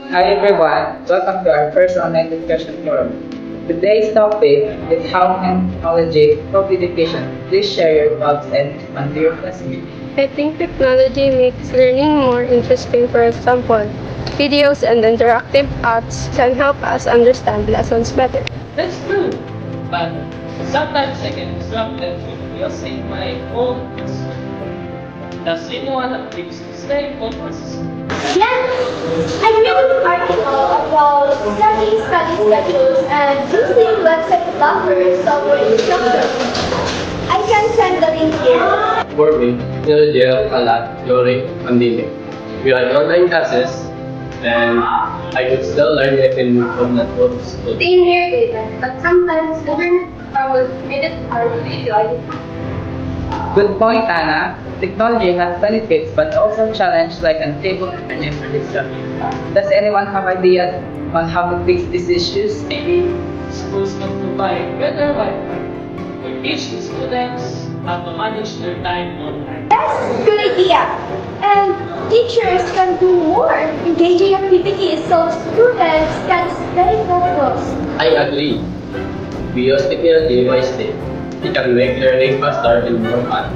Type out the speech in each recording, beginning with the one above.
Hi everyone, welcome to our first online discussion forum. Today's topic is how can technology help education. Please share your thoughts and respond to your classmates. I think technology makes learning more interesting. For example, videos and interactive apps can help us understand lessons better. That's true, but sometimes I get distracted with reels in my own pursuit. Does anyone have tips to stay focused? Yes! I read an article about setting study schedules and using website blockers software instructors. I can send the link here. For me, technology helped a lot during pandemic. We had online classes, and I could still learn even from not go to school. Same here, David, but sometimes internet was made it hard to enjoy. Good point, Anna. Technology has benefits but also challenges like unstable internet or disruption. Does anyone have ideas on how to fix these issues? Maybe schools can provide better Wi-Fi for teaching students how to manage their time online. That's a good idea. And teachers can do more engaging activities so students can stay focused. I agree. We use technology wisely. It can make learning faster and more fun.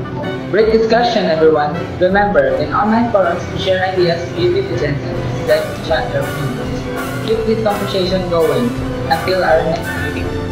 Great discussion, everyone. Remember, in online forums, we share ideas, give evidence, and chat your opinions. Keep this conversation going. Until our next meeting.